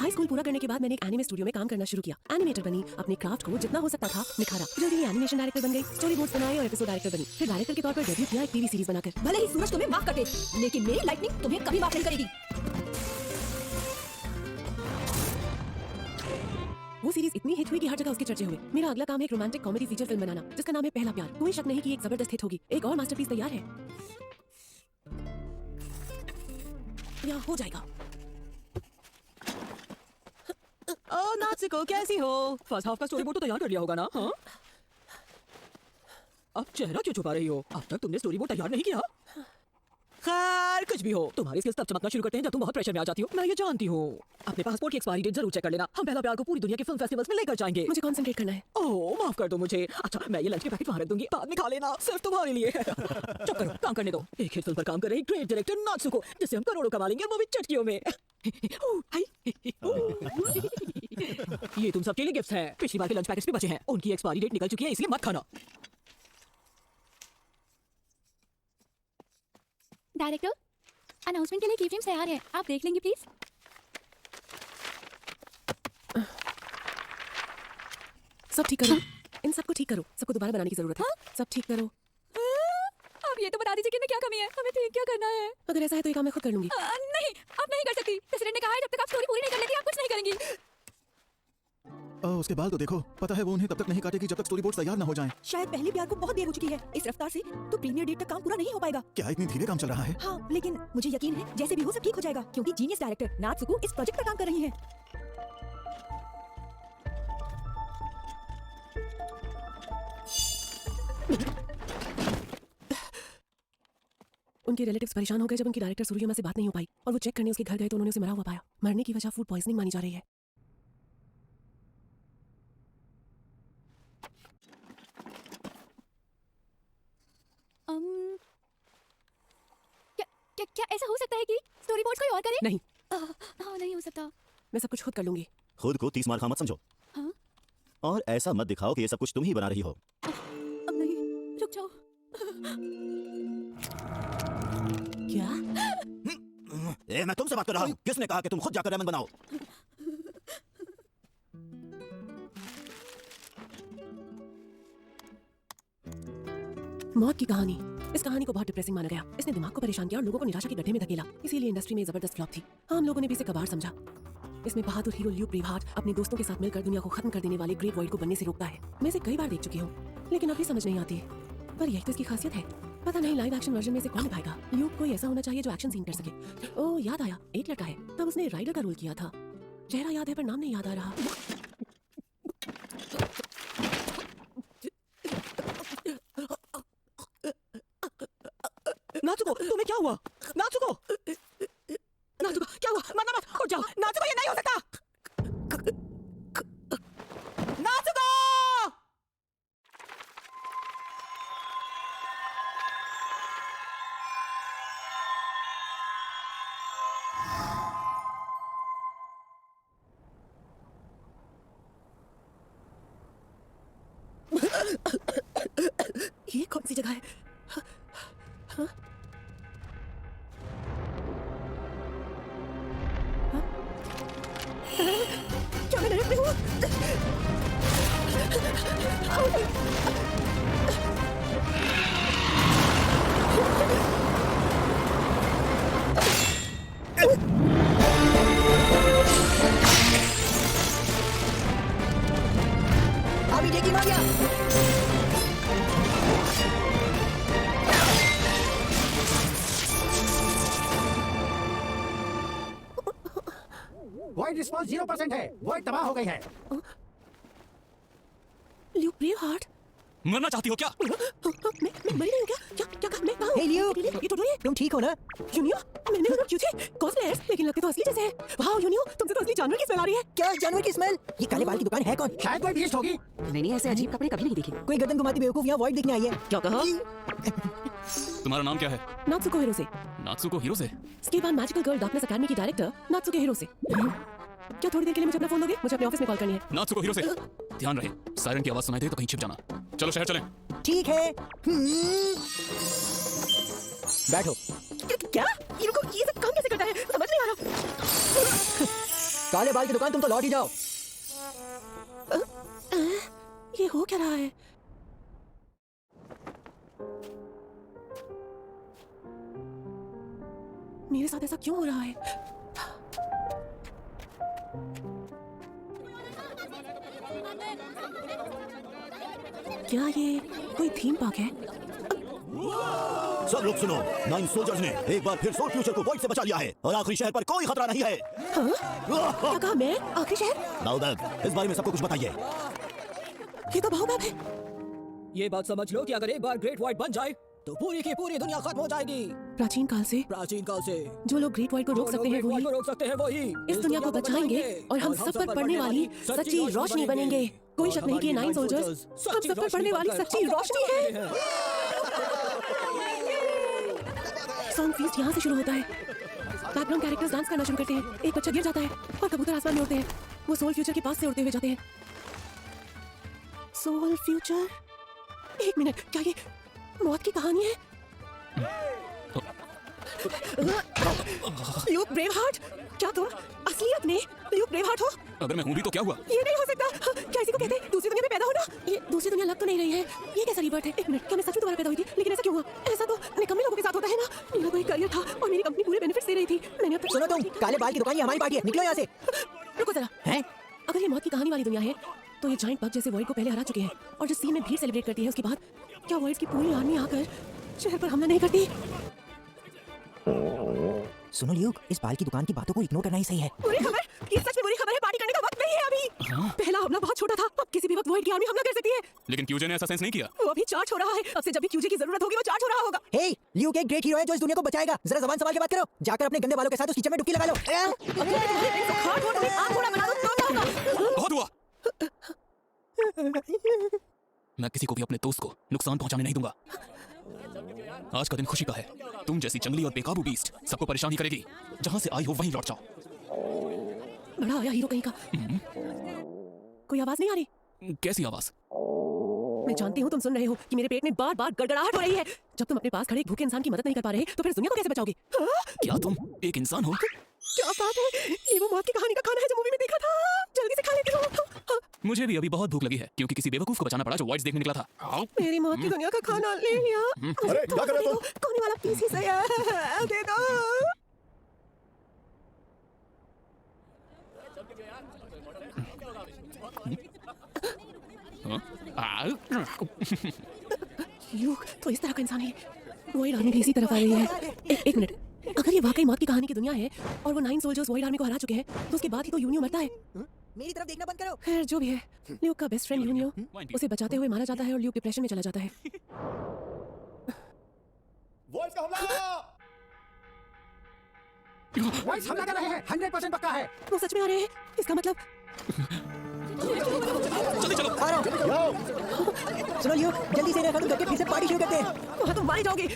High school पूरा करने के बाद मैंने एक एनिमे स्टूडियो में काम करना शुरू किया। एनिमेटर बनी, अपने क्राफ्ट को जितना हो सकता था निखारा। जल्दी ही एनिमेशन डायरेक्टर बन गई, स्टोरी बोर्ड्स बनाए और एपिसोड डायरेक्टर बनी। फिर डायरेक्टर के तौर पर डेब्यू किया एक टीवी सीरीज बनाकर। भले ही सूरज तुम्हें माफ कर दे, लेकिन मेरी लाइटनिंग तुम्हें कभी माफ नहीं करेगी। वो सीरीज इतनी हिट हुई कि हर जगह उसके चर्चे हुए। मेरा अगला काम है एक रोमांटिक कॉमेडी फीचर फिल्म बनाना, जिसका नाम है पहला प्यार। कोई शक नहीं कि एक जबरदस्त हिट होगी। एक और मास्टरपीस तैयार है या हो जाएगा। नात्सुको कैसी हो? फर्स्ट हाफ का स्टोरी बोर्ड तो तैयार कर लिया होगा ना? हाँ? अब चेहरा क्यों छुपा रही हो? अब तक तुमने स्टोरी बोर्ड तैयार नहीं किया? खैर कुछ भी हो, तुम्हारी स्किल्स तब चमकना शुरू करते हैं जब तुम बहुत प्रेशर में आ जाती हो। मैं ये जानती हूँ। अपने पासपोर्ट की एक्सपायरी डेट जरूर चेक कर लेना। हम पहला प्यार को पूरी दुनिया के फिल्म फेस्टिवल्स में लेकर जाएंगे। मुझे कंसंट्रेट करना है। ओह माफ कर दो मुझे। अच्छा मैं ये लंच के पैकेट वहाँ रख दूंगी, बाद में खा लेना, सिर्फ तुम्हारे लिए। चुप करो, काम करने दो। एक हिट फिल्म पर काम कर रही ग्रेट डायरेक्टर नात्सुको, जिससे हम करोड़ों कमा लेंगे, वो भी चटकियों में। ये तुम सबके लिए गिफ्ट्स हैं। पिछली बार के लंच पैकेट्स भी बचे हैं, उनकी एक्सपायरी डेट निकल चुकी है, इसलिए मत खाना। डायरेक्टर, अनाउंसमेंट के लिए की फ्रेम्स तैयार है, आप देख लेंगे प्लीज। सब ठीक करो, इन सबको ठीक करो। सबको दोबारा बनाने की जरूरत है। सब ठीक करो। अब ये तो बता दीजिए कि इनमें क्या कमी है, हमें ठीक क्या करना है? अगर ऐसा है तो ये काम मैं खुद कर लूंगी। नहीं, आप नहीं कर सकती। प्रेसिडेंट ने कहा है जब तक आप स्टोरी पूरी नहीं कर लेती आप कुछ नहीं करेंगी। उसके बाल तो देखो, पता है वो उन्हें तब तक नहीं काटेगी जब तक स्टोरी बोर्ड तैयार ना हो जाएं। शायद पहले प्यार को बहुत देर हो चुकी है। इस रफ्तार से तो प्रीमियर डेट तक काम पूरा नहीं हो पाएगा। क्या इतनी धीरे काम चल रहा है? हाँ, लेकिन मुझे यकीन है जैसे भी हो सब ठीक हो जाएगा, क्योंकि जीनियस डायरेक्टर नात्सुको इस प्रोजेक्ट पर काम कर रही हैं। उनके रिलेटिव्स परेशान हो गए जब उनकी डायरेक्टर सूर्यमा से बात नहीं हो पाई और वो चेक करने उसके घर गए तो उन्होंने उसे मरा हुआ पाया। मरने की वजह फूड पॉइजनिंग मानी जा रही है। क्या ऐसा हो सकता है कि स्टोरी बोर्ड्स कोई और करे? नहीं। हाँ, नहीं हो सकता। मैं सब कुछ खुद कर लूंगी। खुद को 30 मार खा मत समझो। हाँ? और ऐसा मत दिखाओ कि ये सब कुछ तुम ही बना रही हो। अब नहीं, रुक जाओ। क्या? मैं तुमसे बात कर रहा हूँ। किसने कहा कि तुम खुद जाकर रेमन बनाओ? मौत की कहानी। इस कहानी को बहुत डिप्रेसिंग माना गया। इसने दिमाग को परेशान किया और लोगों को निराशा के गड्ढे में धकेला। इसीलिए इंडस्ट्री में जबरदस्त फ्लॉप थी। हम लोगों ने भी इसे कबाड़ समझा। इसमें बहादुर हीरो ल्यूक ब्रेवहार्ट अपने दोस्तों के साथ मिलकर दुनिया को खत्म कर देने वाले ग्रेट वॉइड को बनने से रोकता है। मैं इसे कई बार देख चुकी हूँ, लेकिन अभी समझ नहीं आती। पर यही तो इसकी खासियत है। पता नहीं लाइव एक्शन वर्जन में से कौन निभाएगा। ल्यूक कोई ऐसा होना चाहिए जो एक्शन सीन कर सके। ओह याद आया, एक लड़का है, तब उसने राइडर का रोल किया था। चेहरा याद है पर नाम नहीं याद आ रहा। नात्सुको तुम्हें क्या हुआ? नात्सुको क्या हुआ? मरना मत, उठ जाओ। नात्सुको ये नहीं हो सकता। नात्सुको! ये कौन सी जगह है? हाँ? क्या मैं नरक में हूँ? अभी देखी मारिया। वॉइड रिस्पॉन्स 0% है। वॉइड तबाह हो गई है। ल्यूक ब्रेवहार्ट? मरना चाहती हो क्या? मैं मरी नहीं हूँ क्या? क्या कहा? मैं कहाँ हूँ? हे ल्यूक, ये टोटो है? तुम ठीक हो ना? यूनियो, मैंने उन्हें क्यों थे? कॉस्प्लेयर्स, लेकिन लगते तो असली जैसे हैं। वाह यूनियो, तुमसे तो असली जानवर की स्मेल आ रही है। क्या जानवर की स्मेल? ये काले बाल की दुकान है कौन? शायद कोई बीस्ट होगी। मैंने ऐसे अजीब कपड़े कभी नहीं देखे। कोई गर्दन घुमाती बेवकूफ यहाँ वॉइड देखने आई है। क्या कहा? तुम्हारा नाम क्या है? नात्सुको हिरोसे। नात्सुको हिरोसे? स्केबान मैजिकल गर्ल डार्कनेस एकेडमी की डायरेक्टर नात्सुको हिरोसे। क्या थोड़ी देर के लिए मुझे अपना फोन दोगे? मुझे अपने ऑफिस में कॉल करनी है। नात्सुको हिरोसे, ध्यान रहे, सायरन की आवाज सुनाई दे तो कहीं छिप जाना। चलो शहर चलें। ठीक है। बैठो। क्या? ये रुको, ये सब काम कैसे करता है? समझ नहीं आ रहा। काले बाल की दुकान, तुम तो लौट ही जाओ। ये हो क्या रहा है? मेरे साथ ऐसा क्यों हो रहा है? क्या ये कोई थीम पार्क है? सब लोग सुनो, 9 सोल्जर्स ने एक बार फिर सोल फ्यूचर को वॉइड से बचा लिया है और आखिरी शहर पर कोई खतरा नहीं है। क्या कहा मैं? आखिरी शहर? बाउबैब, इस बारे में सबको कुछ बताइए। ये तो बाहुबैब है। ये बात समझ लो कि अगर एक बार ग्रेट व्हाइट बन जाए तो पूरी की पूरी दुनिया खत्म हो जाएगी। प्राचीन काल से जो जो लोग ग्रेट व्हाइट को रोक सकते हैं वही रोक सकते हैं वही इस दुनिया को बचाएंगे और हम सब पर पड़ने वाली सच्ची रोशनी बनेंगे। कोई शक नहीं कि 9 सोल्जर्स हम सब पर पड़ने वाली सच्ची रोशनी है। सॉन्ग फीस्ट यहाँ से शुरू होता है। बैकग्राउंड कैरेक्टर्स डांस करना शुरू करते हैं। एक बच्चा गिर जाता है और कबूतर आसमान में उड़ते हैं। वो सोल फ्यूचर के पास से उड़ते हुए जाते हैं। Soul future? एक मिनट, क्या ये मौत की कहानी है? ल्यूक ब्रेवहार्ट, क्या तुम असलियत में ल्यूक ब्रेवहार्ट हो? अगर मैं हूँ भी तो क्या हुआ? ये नहीं हो सकता। क्या इसी को कहते हैं दूसरी दुनिया में पैदा होना? ये दूसरी दुनिया लग तो नहीं रही है। ये कैसा रीबर्थ है? एक मिनट, क्या मैं सच में दोबारा पैदा हुई थी? लेकिन ऐसा क्यों हुआ? ऐसा तो निकम्मे लोगों के साथ होता है ना। मेरा तो एक करियर था और मेरी कंपनी पूरे बेनिफिट्स दे रही थी। मैंने अब तक सुनो तुम, काले बाल की दुकान ये हमारी पार्टी है, निकलो यहाँ से। रुको जरा। हैं? अगर ये मौत की कहानी वाली दुनिया है तो ये जाइंट बग जैसे वॉइड को पहले हरा चुके हैं और जो सीन में भीड़ सेलिब्रेट करती है उसके बाद क्या वॉइड्स की पूरी आर्मी आकर शहर पर हमला नहीं करती? सुनो ल्यूक, इस बाल की दुकान की बातों को इग्नोर करना ही सही है। बुरी खबर, ये सच में बुरी खबर है। पार्टी करने का वक्त नहीं है अभी। पहला हमला बहुत छोटा था, अब किसी भी वक्त वॉइड की आर्मी हमला कर सकती है। लेकिन क्यूजे ने ऐसा सेंस नहीं किया। वो अभी चार्ज हो रहा है। अब से जब भी क्यूजे की जरूरत होगी वो चार्ज हो रहा होगा। हे, ल्यूक एक ग्रेट हीरो है जो इस दुनिया को बचाएगा। जरा जबान संभाल के बात करो। जाकर अपने गंदे बालों के साथ उस कीचड़ में डुबकी लगा लो। बहुत हुआ। मैं किसी को भी अपने दोस्त को नुकसान पहुंचाने नहीं दूंगा। आज का दिन खुशी का है। तुम जैसी जंगली और बेकाबू बीस्ट सबको परेशान ही करेगी। जहां से आई हो वहीं लौट जाओ। बड़ा आया हीरो कहीं का। कोई आवाज नहीं आ रही? कैसी आवाज? मैं जानती हूँ तुम सुन रहे हो कि मेरे पेट में बार बार गड़गड़ाहट हो रही है। जब तुम अपने पास खड़े एक भूखे इंसान की मदद नहीं कर पा रहे तो फिर दुनिया को कैसे बचाओगे? क्या तुम एक इंसान हो? क्या बात है? ये वो मौत की कहानी का खाना है जो मूवी में देखा था। जल्दी से खा लेती हूँ। मुझे भी अभी बहुत भूख लगी है क्योंकि किसी बेवकूफ को बचाना पड़ा जो वॉइड्स देखने निकला था। मेरी मौत की दुनिया का खाना ले लिया। अरे क्या कर रहे हो? कोने वाला पीस ही सही है। दे दो। ल्यूक तो इस तरह का इंसान है। वॉइड आर्मी भी इसी तरफ आ रही है। एक मिनट, अगर ये वाकई मौत की कहानी की दुनिया है और वो 9 सोल्जर्स वॉइड आर्मी को हरा चुके हैं तो उसके बाद ही तो यूनियो मरता है। मेरी तरफ देखना बंद करो। खैर जो भी है, ल्यूक का बेस्ट फ्रेंड यूनियो उसे बचाते हुए मारा जाता है और ल्यूक डिप्रेशन में चला जाता है। वॉइस का हमला! वॉइस हमला कर रहे हैं, 100% पक्का है। वो सच में आ रहे हैं? इसका मतलब जल्दी चलो। आ रहा हूँ। सुनो ल्यूक, जल्दी से इन्हें खत्म करके फिर से पार्टी शुरू करते हैं। वहाँ तुम मारे जाओगे।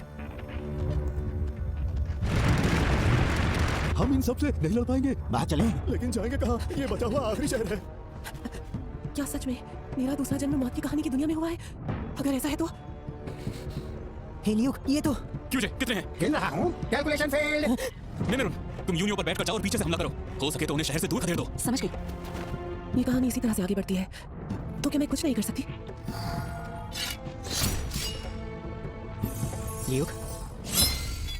हम इन सब से नहीं लड़ पाएंगे, बाहर चलें। लेकिन जाएंगे कहाँ? ये बचा हुआ आखिरी शहर है। क्या सच में मेरा दूसरा जन्म मौत की कहानी की दुनिया में हुआ है? अगर ऐसा है तो हे ल्यूक, ये तो क्यूजे कितने हैं? गिन रहा हूँ। Calculation failed. मिनरुन, तुम यूनियो पर बैठकर जाओ और पीछे से हमला करो। हो सके तो उन्हें शहर से दूर खदेड़ दो। समझ गई। ये कहानी इसी तरह से आगे बढ़ती है तो क्या मैं कुछ नहीं कर सकती? ल्यूक,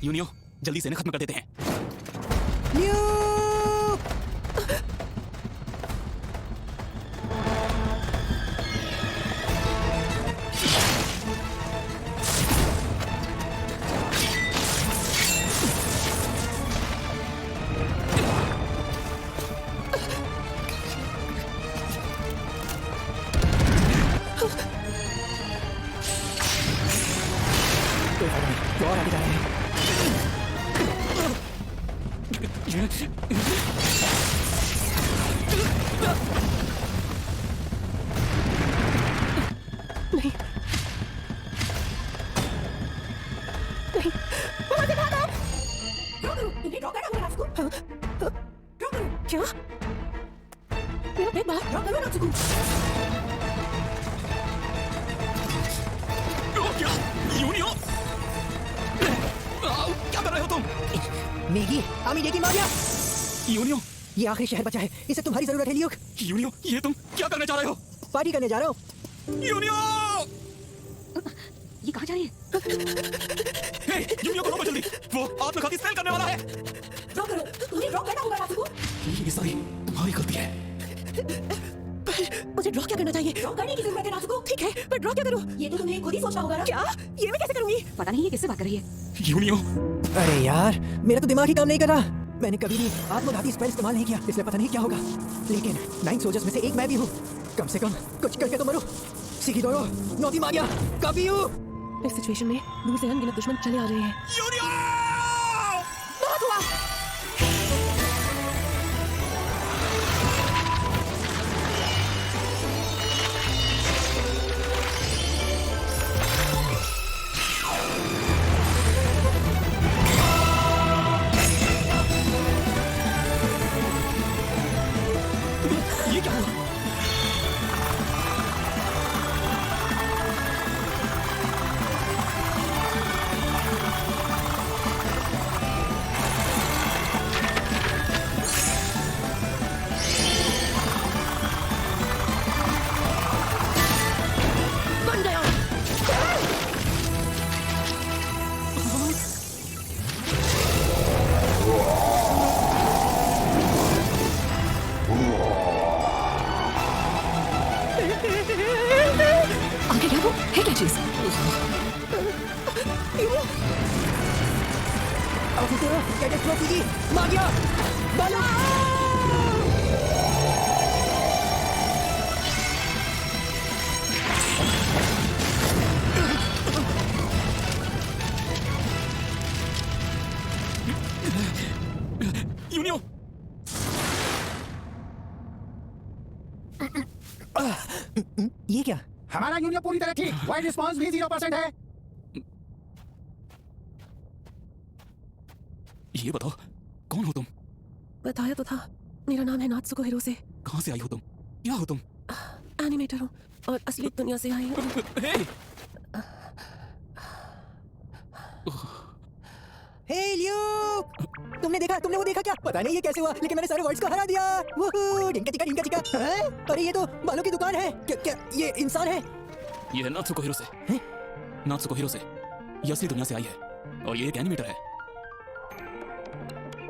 यूनियो जल्दी से इन्हें खत्म कर देते हैं। ल्यूक! तो और आगे जा रहे हैं। नहीं नहीं, वहाँ से भागो। इन्हें ड्रॉ करना होगा आपको। हाँ, हाँ, ड्रॉ करो। क्या? मेरा बैग बाहर ड्रॉ करो ना सुकून। क्या? यूनियो? क्या कर रहे हो तुम? मेगी, আমি ডেকে মারিয়া। यूनियो ये आखिरी शहर बचा है, इसे तुम्हारी जरूरत है ल्यूक। यूनियो, ये तुम क्या करने जा रहे हो? पार्टी करने जा रहा हूँ। यूनियो! ये कहाँ जा रही है? हे, यूनियो को रोको जल्दी, वो आत्मघाती स्पेल करने वाला है। ड्रॉप करो, तुम्हें ड्रॉप करना होगा नात्सुको। ये सारी तुम्हारी गलती है। मुझे ड्रॉ क्या करना चाहिए? ड्रॉप करने की जरूरत है नात्सुको। ठीक है, पर ड्रॉ क्या करूँ? ये तो तुम्हें खुद ही सोचना होगा ना। क्या? ये मैं कैसे करूँगी? पता नहीं ये किससे बात कर रही है। यूनियो, अरे यार, मेरा तो दिमाग ही काम नहीं कर रहा। मैंने कभी भी आत्मघाती स्पेल इस्तेमाल नहीं किया, इसलिए पता नहीं क्या होगा। लेकिन 9 सोल्जर्स में से एक मैं भी हूँ। कम से कम कुछ करके तो मरो। सिकिडोरो, नोटी मारिया, काबियू। इस सिचुएशन में दूर से अनगिनत दुश्मन चले आ रहे हैं। यूनियो! बहुत हुआ। ये क्या हुआ? बन गया। आगे क्या वो है क्या चीज? ऑफिसर, कैडेट ट्रॉफी, मारिया, बालो। यूनियो! ये क्या? हमारा यूनियन पूरी तरह ठीक, वाइड रिस्पांस भी 0% है। ये बताओ, कौन हो तुम? बताया तो था, मेरा नाम है नात्सुको हिरोसे। कहाँ से आई हो तुम? क्या हो तुम? एनिमेटर हूँ और असली दुनिया से आई हूँ। हे! हे ल्यूक, तुमने वो देखा क्या? पता नहीं ये कैसे हुआ, लेकिन मैंने सारे वर्ड्स को हरा दिया। वूहू, डिंका टिका डिंका टिका। हैं? अरे ये तो बालों की दुकान है। क्या ये इंसान है? ये है नात्सुको हिरोसे। नात्सुको हिरोसे, ये असली दुनिया से आई है और ये एक एनिमेटर है।